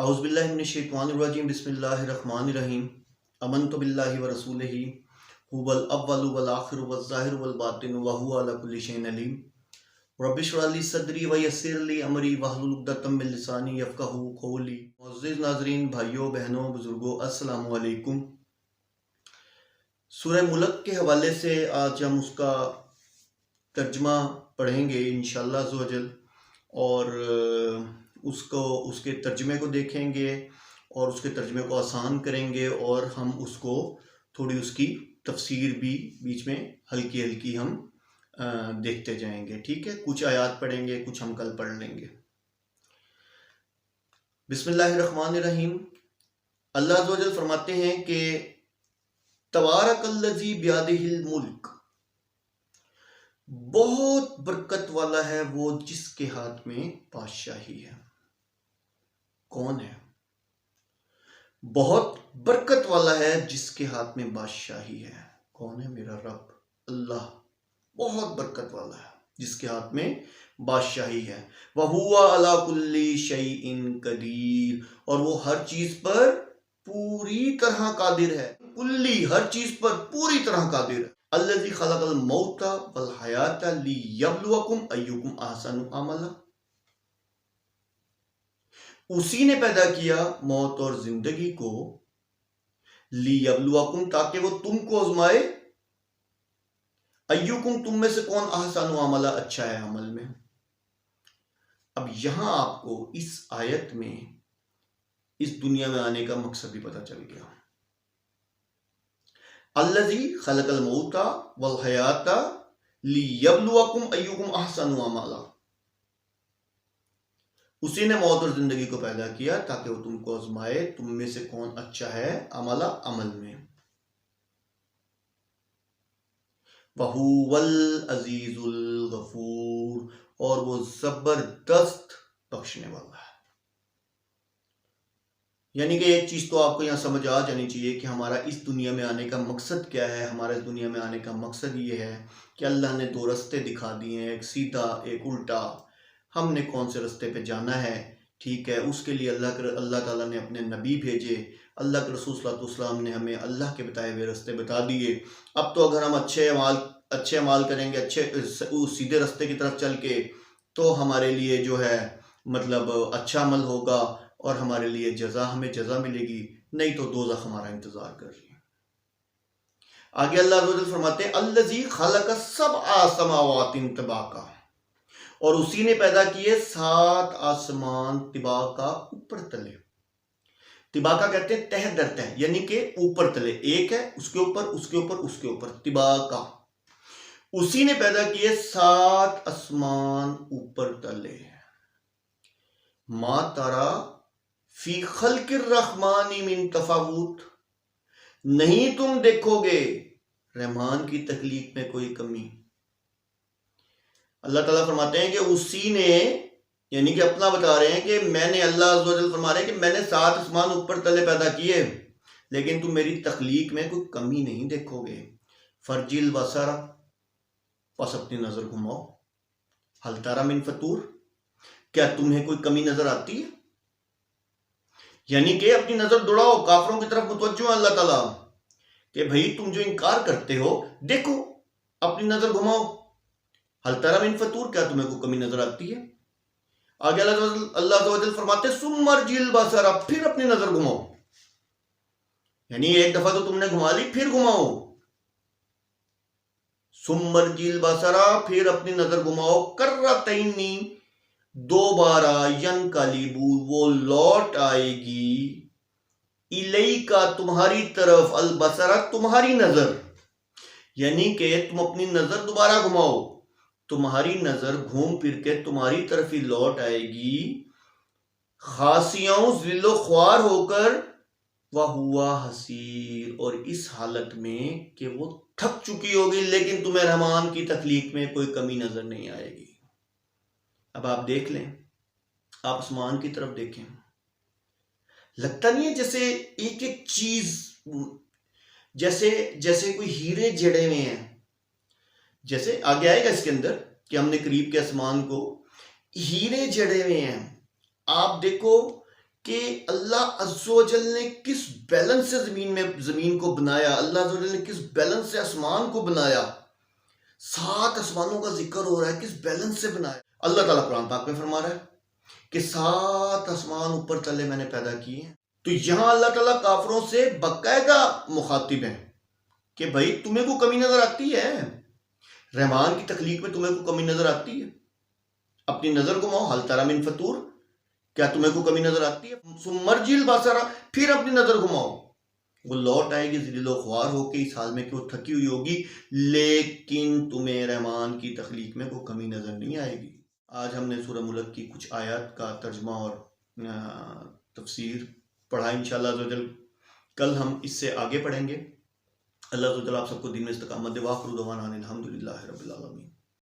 اعوذ باللہ من الشیطان الرجیم بسم اللہ الرحمن الرحیم آمنت باللہ ورسولہ هو الاول والآخر والظاہر والباطن وهو على كل شيء علیم رب اشرح لي صدری ویسر لي امری واحلل عقدۃ من لسانی یفقہوا قولی۔ معزز ناظرین، بھائیوں بہنوں بزرگوں، السلام علیکم۔ سورہ ملک کے حوالے سے آج ہم اس کا ترجمہ پڑھیں گے انشاءاللہ عز و جل، اور اس کے ترجمے کو دیکھیں گے اور اس کے ترجمے کو آسان کریں گے، اور ہم اس کو تھوڑی اس کی تفسیر بھی بیچ میں ہلکی ہلکی ہم دیکھتے جائیں گے، ٹھیک ہے؟ کچھ آیات پڑھیں گے، کچھ ہم کل پڑھ لیں گے۔ بسم اللہ الرحمن الرحیم۔ اللہ عز و جل فرماتے ہیں کہ تبارک الذی بیدہ الملک، بہت برکت والا ہے وہ جس کے ہاتھ میں بادشاہی ہے۔ کون ہے؟ بہت برکت والا ہے جس کے ہاتھ میں بادشاہی ہے۔ کون ہے؟ میرا رب اللہ بہت برکت والا ہے جس کے ہاتھ میں بادشاہی ہے۔ وَهُوَ عَلَى كُلِّ شَيْءٍ قَدِيرٌ، اور وہ ہر چیز پر پوری طرح قادر ہے۔ کلی، ہر چیز پر پوری طرح قادر ہے۔ الذی خلق الموت والحیات لیبلوکم ایکم احسن عملا، اسی نے پیدا کیا موت اور زندگی کو، لیبلوکم تاکہ وہ تم کو آزمائے، ایکم تم میں سے کون احسن عملا اچھا ہے عمل میں۔ اب یہاں آپ کو اس آیت میں اس دنیا میں آنے کا مقصد بھی پتہ چل گیا۔ الذی خلق الموت والحیات لیبلوکم ایکم احسن عملا، اسی نے موت اور زندگی کو پیدا کیا تاکہ وہ تم کو آزمائے تم میں سے کون اچھا ہے عمل میں۔ وَهُوَ الْعَزِيزُ الْغَفُورُ، اور وہ زبردست بخشنے والا ہے۔ یعنی کہ ایک چیز تو آپ کو یہاں سمجھ آ جانی چاہیے کہ ہمارا اس دنیا میں آنے کا مقصد کیا ہے۔ ہمارا اس دنیا میں آنے کا مقصد یہ ہے کہ اللہ نے دو رستے دکھا دیے ہیں، ایک سیدھا ایک الٹا۔ ہم نے کون سے رستے پہ جانا ہے، ٹھیک ہے؟ اس کے لیے اللہ تعالیٰ نے اپنے نبی بھیجے، اللہ کے رسول صلی اللہ علیہ وسلم نے ہمیں اللہ کے بتائے ہوئے رستے بتا دیے۔ اب تو اگر ہم اچھے اعمال کریں گے، سیدھے رستے کی طرف چل کے، تو ہمارے لیے جو ہے مطلب اچھا عمل ہوگا اور ہمارے لیے ہمیں جزا ملے گی، نہیں تو دوزخ ہمارا انتظار کر رہی ہے۔ آگے اللہ عز و جل فرماتے ہیں الذی خلق سبع سماوات طباقا، اور اسی نے پیدا کیے 7 آسمان طباقا، اوپر تلے۔ طباقا کہتے ہیں تہ در تہ، یعنی کہ اوپر تلے، ایک ہے اس کے اوپر اس کے اوپر اس کے اوپر، طباقا۔ اسی نے پیدا کیے 7 آسمان اوپر تلے۔ ما ترا فی خلق الرحمن من تفاوت، نہیں تم دیکھو گے رحمان کی تخلیق میں کوئی کمی۔ اللہ تعالیٰ فرماتے ہیں کہ اسی نے، یعنی کہ اپنا بتا رہے ہیں کہ میں نے، اللہ عز و جل فرما رہے ہیں کہ میں نے 7 آسمان اوپر تلے پیدا کیے، لیکن تم میری تخلیق میں کوئی کمی نہیں دیکھو گے۔ فرجل البصر، پس اپنی نظر گھماؤ، ہل تری من فطور، کیا تمہیں کوئی کمی نظر آتی ہے؟ یعنی کہ اپنی نظر دوڑاؤ، کافروں کی طرف متوجہ ہے اللہ تعالیٰ کہ بھئی تم جو انکار کرتے ہو، دیکھو اپنی نظر گھماؤ، ہل تری من فطور، کیا تمہیں کوئی کمی نظر آتی ہے؟ آگے اللہ عز و جل فرماتے ثم ارجع البصر، پھر اپنی نظر گھماؤ، یعنی ایک دفعہ تو تم نے گھما لی، پھر گھماؤ۔ ثم ارجع البصر، پھر اپنی نظر گھماؤ، کرتین، 2 بارہ، ینقلب، وہ لوٹ آئے گی، الیکا، تمہاری طرف، البصر، تمہاری نظر، یعنی کہ تم اپنی نظر دوبارہ گھماؤ، تمہاری نظر گھوم پھر کے تمہاری طرف ہی لوٹ آئے گی، خاسیوں، ذل و خوار ہو کر، وَهُوَ حَسِيرٌ، اور اس حالت میں کہ وہ تھک چکی ہوگی، لیکن تمہیں رحمان کی تخلیق میں کوئی کمی نظر نہیں آئے گی۔ اب آپ دیکھ لیں، آپ آسمان کی طرف دیکھیں، لگتا نہیں ہے جیسے ایک ایک چیز، جیسے کوئی ہیرے جڑے ہوئے ہیں، جیسے آگے آئے گا اس کے اندر کہ ہم نے قریب کے آسمان کو ہیرے جڑے ہوئے ہیں۔ آپ دیکھو کہ اللہ عز و جل نے کس بیلنس سے زمین کو بنایا، اللہ عز و جل نے کس بیلنس سے آسمان کو بنایا. 7 آسمانوں کا ذکر ہو رہا ہے، کس بیلنس سے بنایا. اللہ تعالیٰ قرآن پاک میں فرما رہا ہے کہ 7 آسمان اوپر تلے میں نے پیدا کیے ہیں. تو یہاں اللہ تعالیٰ کافروں سے باقاعدہ مخاطب ہیں کہ بھائی تمہیں کو کمی نظر آتی ہے؟ رحمان کی تخلیق میں تمہیں کو کمی نظر آتی ہے؟ اپنی نظر گھماؤ، حل تری من فطور، کیا تمہیں کو کمی نظر آتی ہے؟ سمرجل باسرا، پھر اپنی نظر گھماؤ، وہ لوٹ آئے گی ذلیل و خوار ہو کے اس حال میں کہ وہ تھکی ہوئی ہوگی، لیکن تمہیں رحمان کی تخلیق میں کوئی کمی نظر نہیں آئے گی. آج ہم نے سورہ ملک کی کچھ آیات کا ترجمہ اور تفسیر پڑھا. انشاءاللہ عز و جل کل ہم اس سے آگے پڑھیں گے. اللہ عز و جل آپ سب کو دین میں استقامت دے. وآخر دعوانا ان الحمدللہ رب العالمین.